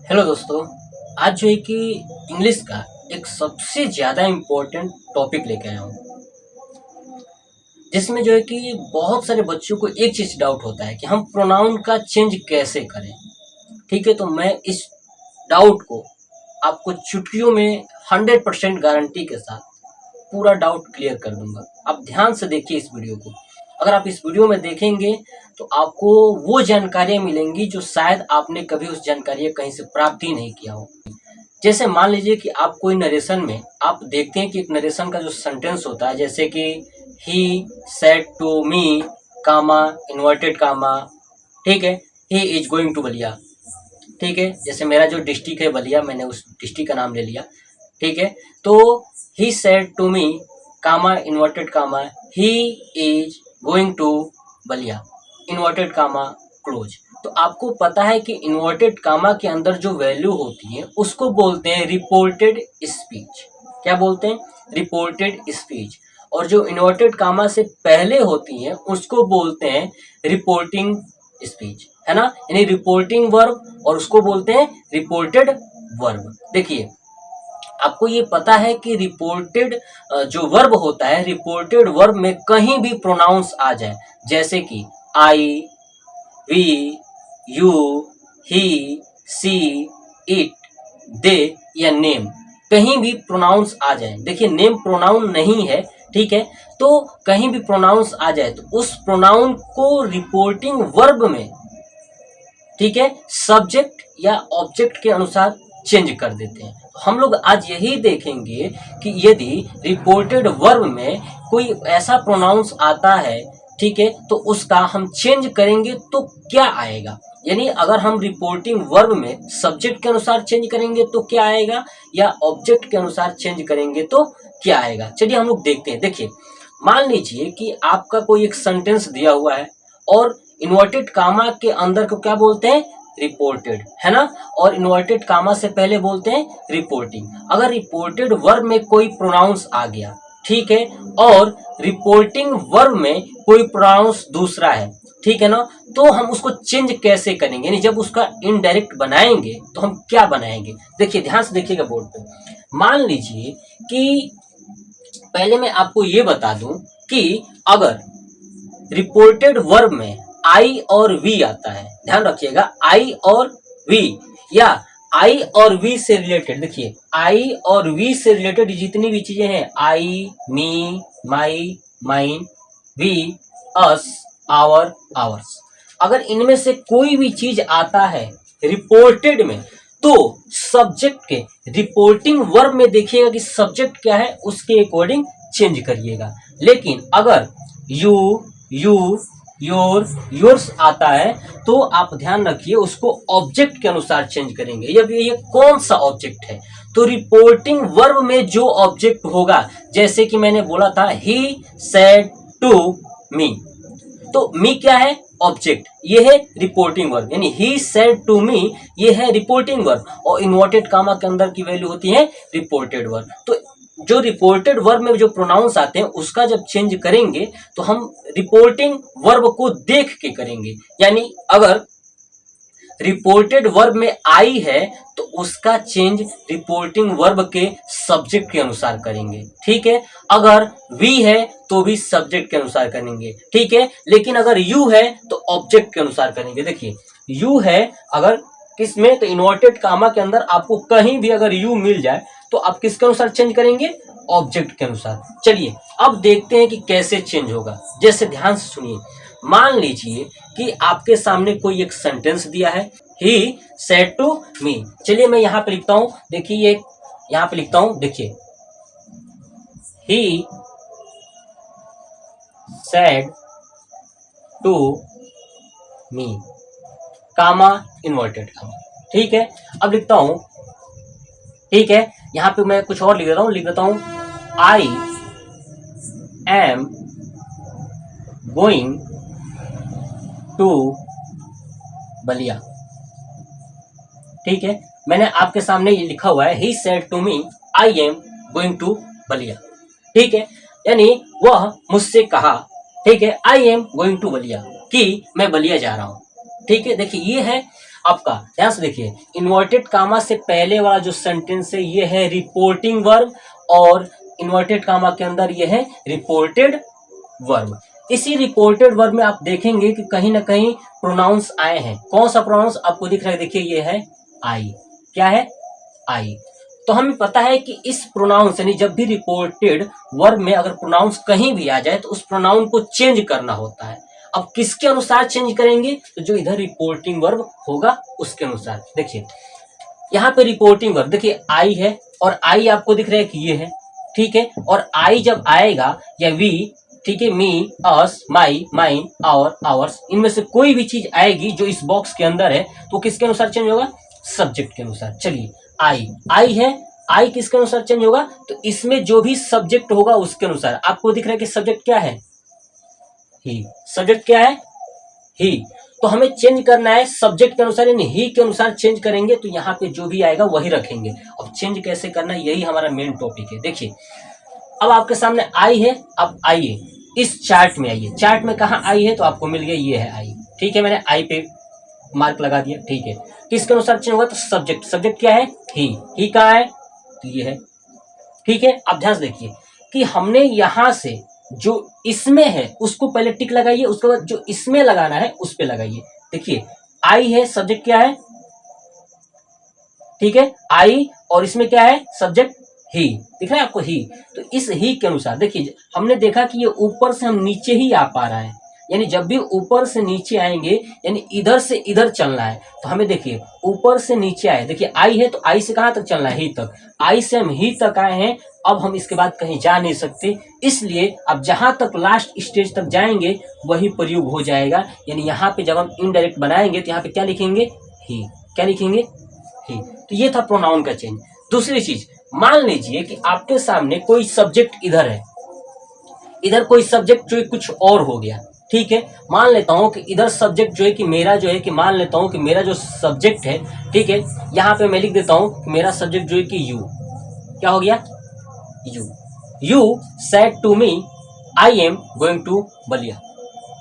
Hello दोस्तों। आज जो है कि इंग्लिश का एक सबसे ज़्यादा इम्पोर्टेंट टॉपिक लेके आया हूँ, जिसमें जो है कि बहुत सारे बच्चों को एक चीज़ डाउट होता है कि हम प्रोनाउन का चेंज कैसे करें। ठीक है, तो मैं इस डाउट को आपको चुटकियों में 100% गारंटी के साथ पूरा डाउट क्लियर कर दूंगा। आप ध्यान से देखिए इस वीडियो को। अगर आप इस वीडियो में देखेंगे तो आपको वो जानकारियाँ मिलेंगी जो शायद आपने कभी उस जानकारी कहीं से प्राप्त ही नहीं किया हो। जैसे मान लीजिए कि आप कोई नरेशन में आप देखते हैं कि एक नरेशन का जो सेंटेंस होता है, जैसे कि he said to me comma inverted comma, ठीक है, he is going to Ballia. ठीक है, जैसे मेरा जो डिस्ट्रिक्ट है बलिया, मैंने उस डिस्ट्रिक्ट का नाम ले लिया। ठीक है, तो he said to me comma inverted comma he is going to Ballia inverted comma close. तो आपको पता है कि इन्वर्टेड कामा के अंदर जो वैल्यू होती है उसको बोलते हैं रिपोर्टेड स्पीच। क्या बोलते हैं? Reported speech. और जो इन्वर्टेड कामा से पहले होती है उसको बोलते हैं रिपोर्टिंग स्पीच, है ना, यानी रिपोर्टिंग वर्ब, और उसको बोलते हैं रिपोर्टेड वर्ब। देखिए, आपको ये पता है कि रिपोर्टेड जो वर्ब होता है, रिपोर्टेड वर्ब में कहीं भी प्रोनाउंस आ जाए, जैसे कि I, we, you, he, she, it, they या नेम, कहीं भी प्रोनाउंस आ जाए। देखिए, नेम प्रोनाउन नहीं है, ठीक है, तो कहीं भी प्रोनाउंस आ जाए तो उस प्रोनाउन को रिपोर्टिंग वर्ब में, ठीक है, सब्जेक्ट या ऑब्जेक्ट के अनुसार चेंज कर देते हैं। तो हम लोग आज यही देखेंगे कि यदि रिपोर्टेड वर्ब में कोई ऐसा प्रोनाउंस आता है, ठीक है, तो उसका हम चेंज करेंगे तो क्या आएगा। यानी अगर हम रिपोर्टिंग वर्ब में सब्जेक्ट के अनुसार चेंज करेंगे तो क्या आएगा, या ऑब्जेक्ट के अनुसार चेंज करेंगे तो क्या आएगा। चलिए हम लोग देखते हैं। देखिए, मान लीजिए कि आपका कोई एक सेंटेंस दिया हुआ है और इन्वर्टेड कामा के अंदर को क्या बोलते हैं? रिपोर्टेड, है ना, और इन्वर्टेड कामा से पहले बोलते हैं रिपोर्टिंग। अगर रिपोर्टेड वर्ब में कोई प्रोनाउंस आ गया, ठीक है, और रिपोर्टिंग वर्ब में कोई प्रोनाउंस दूसरा है, ठीक है ना, तो हम उसको चेंज कैसे करेंगे, यानी जब उसका इनडायरेक्ट बनाएंगे तो हम क्या बनाएंगे। देखिए, ध्यान से देखिएगा बोर्ड पे। मान लीजिए कि पहले मैं आपको ये बता दूं कि अगर रिपोर्टेड वर्ब में आई और वी आता है, ध्यान रखिएगा, आई और वी, या आई और वी से रिलेटेड, देखिए आई और वी से रिलेटेड जितनी भी चीजें हैं, I, me, my, mine, we, us, our, ours, अगर इनमें से कोई भी चीज आता है रिपोर्टेड में, तो सब्जेक्ट के रिपोर्टिंग वर्ब में देखिएगा कि सब्जेक्ट क्या है, उसके अकॉर्डिंग चेंज करिएगा। लेकिन अगर यू, यू, योर, योर्स आता है तो आप ध्यान रखिए उसको ऑब्जेक्ट के अनुसार चेंज करेंगे। ये कौन सा ऑब्जेक्ट है, तो रिपोर्टिंग वर्ब में जो ऑब्जेक्ट होगा, जैसे कि मैंने बोला था ही सेड टू मी, तो मी क्या है? ऑब्जेक्ट, ये है रिपोर्टिंग वर्ब, यानी ही सेड टू मी, ये है रिपोर्टिंग वर्ब, और इन्वर्टेड कामा के अंदर की वैल्यू होती है रिपोर्टेड वर्ब। तो जो रिपोर्टेड वर्ब में जो प्रोनाउंस आते हैं उसका जब चेंज करेंगे तो हम रिपोर्टिंग वर्ब को देख के करेंगे। यानी अगर रिपोर्टेड वर्ब में आई है तो उसका चेंज रिपोर्टिंग वर्ब के सब्जेक्ट के अनुसार करेंगे, ठीक है। अगर वी है तो भी सब्जेक्ट के अनुसार करेंगे, ठीक है। लेकिन अगर यू है तो ऑब्जेक्ट के अनुसार करेंगे। देखिए, यू है अगर किसमें, तो इन्वर्टेड कामा के अंदर आपको कहीं भी अगर यू मिल जाए तो आप किसके अनुसार चेंज करेंगे? ऑब्जेक्ट के अनुसार। चलिए अब देखते हैं कि कैसे चेंज होगा। जैसे ध्यान से सुनिए, मान लीजिए कि आपके सामने कोई एक सेंटेंस दिया है, ही सेड टू मी। चलिए मैं यहां पे लिखता हूं, देखिए ये यहां पे लिखता हूं, देखिए he said to me comma inverted comma, ठीक है। अब लिखता हूं, ठीक है, यहां पे मैं कुछ और लिख देता हूं, I am going to Ballia, ठीक है। मैंने आपके सामने ये लिखा हुआ है, he said to me I am going to Ballia, ठीक है, यानी वह मुझसे कहा, ठीक है, I am going to Ballia, कि मैं बलिया जा रहा हूं, ठीक है। देखिए ये है। आपका ध्यान से देखिए, इन्वर्टेड कामा से पहले वाला जो सेंटेंस है ये है रिपोर्टिंग वर्ब, और इन्वर्टेड कामा के अंदर ये है रिपोर्टेड वर्ब। इसी रिपोर्टेड वर्ब में आप देखेंगे कि कहीं ना कहीं प्रोनाउंस आए हैं। कौन सा प्रोनाउंस आपको दिख रहा है? देखिए ये है आई। क्या है? आई। तो हमें पता है कि इस प्रोनाउंस यानी जब भी रिपोर्टेड वर्ब में अगर प्रोनाउंस कहीं भी आ जाए तो उस प्रोनाउन को चेंज करना होता है। अब किसके अनुसार चेंज करेंगे? तो जो इधर रिपोर्टिंग वर्ब होगा उसके अनुसार। देखिए यहाँ पे रिपोर्टिंग वर्ब देखिए आई है, और आई आपको दिख रहा है कि ये है, ठीक है। और आई जब आएगा या वी, ठीक है, मी, अस, माई, माइन, आवर, आवर्स, इनमें से कोई भी चीज आएगी जो इस बॉक्स के अंदर है तो किसके अनुसार चेंज होगा? सब्जेक्ट के अनुसार। चलिए आई, आई है, आई किसके अनुसार चेंज होगा? तो इसमें जो भी सब्जेक्ट होगा उसके अनुसार। आपको दिख रहा है कि सब्जेक्ट क्या है? ही। सब्जेक्ट क्या है? ही। तो हमें चेंज करना है सब्जेक्ट के अनुसार, यानी ही के अनुसार चेंज करेंगे तो यहाँ पे जो भी आएगा वही रखेंगे। अब चेंज कैसे करना है, यही हमारा मेन टॉपिक है। देखिए अब आपके सामने आई है, अब आइए इस चार्ट में आइए। चार्ट में कहाँ आई है? तो आपको मिल गया, ये है आई, ठीक है। मैंने आई पे मार्क लगा दिया, ठीक है। किसके अनुसार चेंज होगा? तो सब्जेक्ट। सब्जेक्ट क्या है? ही कहाँ है? तो ये है, ठीक है। अब ध्यान से देखिए कि हमने यहां से जो इसमें है उसको पहले टिक लगाइए, उसके बाद जो इसमें लगाना है उस पे लगाइए। देखिए आई है, सब्जेक्ट क्या है? ठीक है, आई, और इसमें क्या है? सब्जेक्ट ही। दिख रहा है आपको? ही। तो इस ही के अनुसार देखिए हमने देखा कि ये ऊपर से हम नीचे ही आ पा रहा है, यानी जब भी ऊपर से नीचे आएंगे यानी इधर से इधर चलना है। तो हमें देखिए ऊपर से नीचे आए, देखिए आई है तो आई से कहां तक चलना है? ही तक। आई से हम ही तक आए हैं, अब हम इसके बाद कहीं जा नहीं सकते, इसलिए अब जहां तक लास्ट स्टेज तक जाएंगे वही प्रयोग हो जाएगा। यानी यहाँ पे जब हम इनडायरेक्ट बनाएंगे तो यहाँ पे क्या लिखेंगे? ही। क्या लिखेंगे? ही। तो ये था प्रोनाउन का चेंज। दूसरी चीज, मान लीजिए कि आपके सामने कोई सब्जेक्ट इधर है, इधर कोई सब्जेक्ट जो है कुछ और हो गया, ठीक है। मान लेता हूं कि इधर सब्जेक्ट जो है कि मेरा जो है कि मान लेता हूं कि मेरा जो सब्जेक्ट है, ठीक है, यहाँ पे मैं लिख देता हूं कि मेरा सब्जेक्ट जो है कि यू। क्या हो गया? You. You said to me I am going to Ballia,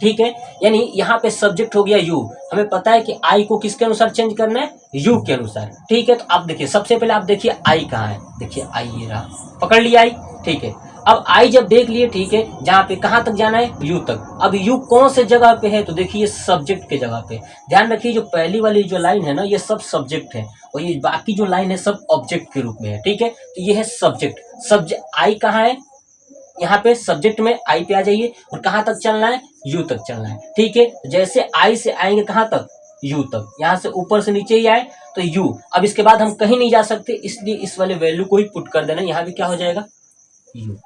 ठीक है। यानी यहाँ पे सब्जेक्ट हो गया यू। हमें पता है कि आई को किसके अनुसार चेंज करना है? यू के अनुसार, ठीक है। तो आप देखिए सबसे पहले आप देखिए आई कहाँ है? देखिए आई ये रहा, पकड़ लिया आई, ठीक है। अब आई जब देख लिए, ठीक है, जहाँ पे कहाँ तक जाना है? यू तक। अब यू कौन से जगह पे है? तो देखिए सब्जेक्ट के जगह पे। ध्यान रखिए जो पहली वाली जो लाइन है ना ये सब सब्जेक्ट है, और ये बाकी जो लाइन है सब ऑब्जेक्ट के रूप में है, ठीक है। तो ये है सब्जेक्ट। सब्जेक्ट आई कहाँ है? यहाँ पे सब्जेक्ट में आई पे आ जाइए, और कहाँ तक चलना है? यू तक चलना है, ठीक है। जैसे आई से आएंगे कहाँ तक? यू तक। यहाँ से ऊपर से नीचे ही आए तो यू। अब इसके बाद हम कहीं नहीं जा सकते, इसलिए इस वाले वैल्यू को ही पुट कर देना, यहाँ भी क्या हो जाएगा? यू।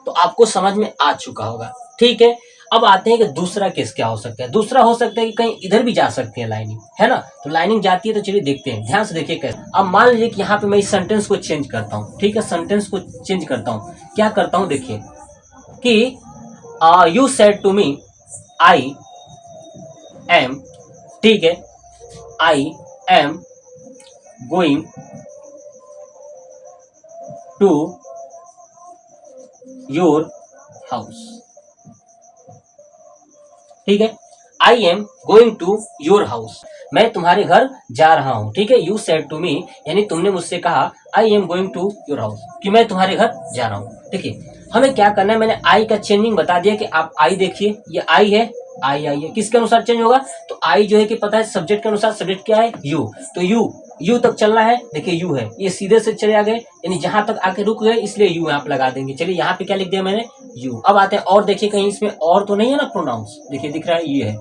तो आपको समझ में आ चुका होगा, ठीक है। अब आते हैं कि दूसरा केस क्या हो सकता है। दूसरा हो सकता है कि कहीं इधर भी जा सकती है लाइनिंग, है ना। तो लाइनिंग जाती है तो चलिए देखते हैं, ध्यान से देखिए कैसे। अब मान लीजिए कि यहाँ पे मैं इस सेंटेंस को चेंज करता हूँ, ठीक है, सेंटेंस को चेंज करता हूँ। क्या करता हूँ? देखिए कि you said to me I am, ठीक है, I am going to your house, ठीक है। I am going to your house, मैं तुम्हारे घर जा रहा हूं, ठीक है। यू सेड टू मी, यानी तुमने मुझसे कहा I am going to your house, कि मैं तुम्हारे घर जा रहा हूं। देखिए हमें क्या करना है, मैंने आई का चेंजिंग बता दिया कि आप आई देखिए, ये आई है, आई है, किसके अनुसार चेंज होगा? तो आई जो है कि पता है सब्जेक्ट के अनुसार, सब्जेक्ट क्या है? यू। तो यू तक चलना है, देखिए यू है, ये सीधे से चले आ गए, यानी जहां तक आके रुक गए, इसलिए यू यहाँ पे लगा देंगे। चलिए यहाँ पे क्या लिख दिया मैंने? यू। अब आते हैं और देखिए कहीं इसमें और तो नहीं है ना प्रोनाउंस, देखिए दिख रहा है ये है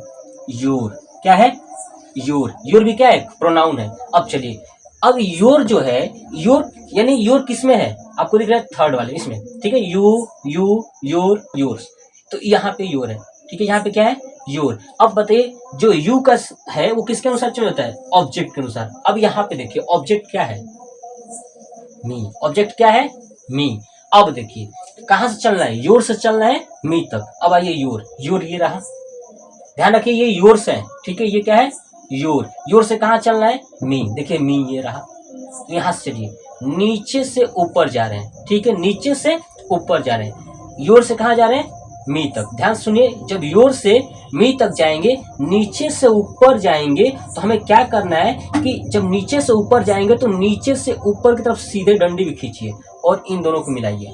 योर। क्या है? योर। योर भी क्या है? प्रोनाउन है। अब चलिए अब योर जो है, योर यानी योर किस में है? आपको दिख रहा है थर्ड वाले इसमें, ठीक है। यू यू योर योर्स, तो यहाँ पे योर है, ठीक है। यहाँ पे क्या है? योर। अब बताइए जो यू का है वो किसके अनुसार चल जाता है? ऑब्जेक्ट के अनुसार। अब यहाँ पे देखिए ऑब्जेक्ट क्या है? मी। ऑब्जेक्ट क्या है? मी। अब देखिए कहाँ से चलना है? योर से चलना है मी तक। अब आइए योर, योर ये रहा, ध्यान रखिए ये योर्स है, ठीक है। ये क्या है? योर। योर से कहाँ चलना है? मी। देखिए मी ये रहा, तो यहाँ से चलिए नीचे से ऊपर जा रहे हैं, ठीक है, नीचे से ऊपर जा रहे हैं। योर से कहाँ जा रहे हैं? मी तक। ध्यान सुनिए, जब योर से मी तक जाएंगे, नीचे से ऊपर जाएंगे, तो हमें क्या करना है कि जब नीचे से ऊपर जाएंगे तो नीचे से ऊपर की तरफ सीधे डंडी भी खींचिए और इन दोनों को मिलाइए।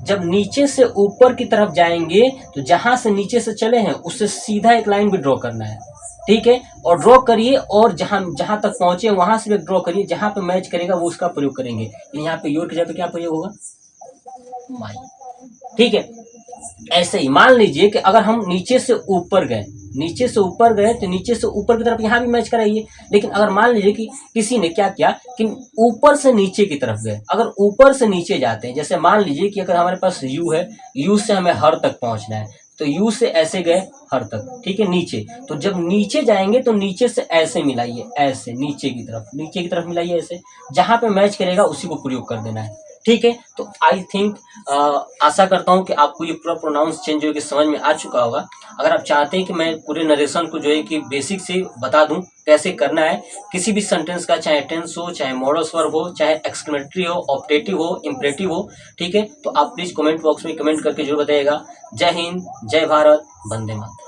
जब नीचे से ऊपर की तरफ जाएंगे तो जहां से नीचे से चले हैं उससे सीधा एक लाइन भी ड्रॉ करना है, ठीक है। और ड्रॉ करिए और जहां जहां तक पहुंचे वहां से भी ड्रॉ करिए, जहां पे मैच करेगा वो उसका प्रयोग करेंगे। यहाँ पे योर की जगह पे क्या प्रयोग होगा, माई, ठीक है। ऐसे ही मान लीजिए कि अगर हम नीचे से ऊपर गए, नीचे से ऊपर गए तो नीचे से ऊपर की तरफ यहाँ भी मैच कराइए। लेकिन अगर मान लीजिए कि किसी ने क्या किया कि ऊपर से नीचे की तरफ गए, अगर ऊपर से नीचे जाते हैं, जैसे मान लीजिए कि अगर हमारे पास यू है, यू से हमें हर तक पहुंचना है, तो यू से ऐसे गए हर तक, ठीक है, नीचे। तो जब नीचे जाएंगे तो नीचे से ऐसे मिलाइए, ऐसे नीचे की तरफ मिलाइए, ऐसे जहां पे मैच करेगा उसी को प्रयोग कर देना है, ठीक है। तो आई थिंक आशा करता हूँ कि आपको ये पूरा प्रोनाउंस चेंज जो है कि समझ में आ चुका होगा। अगर आप चाहते हैं कि मैं पूरे नरेशन को जो है कि बेसिक से बता दूं कैसे करना है किसी भी सेंटेंस का, चाहे टेंस हो, चाहे मॉडल्स वर्ब हो, चाहे एक्सक्लेमेटरी हो, ऑप्टेटिव हो, इम्परेटिव हो, ठीक है, तो आप प्लीज कमेंट बॉक्स में कमेंट करके जरूर बताइएगा। जय हिंद, जय भारत, वंदे मातरम।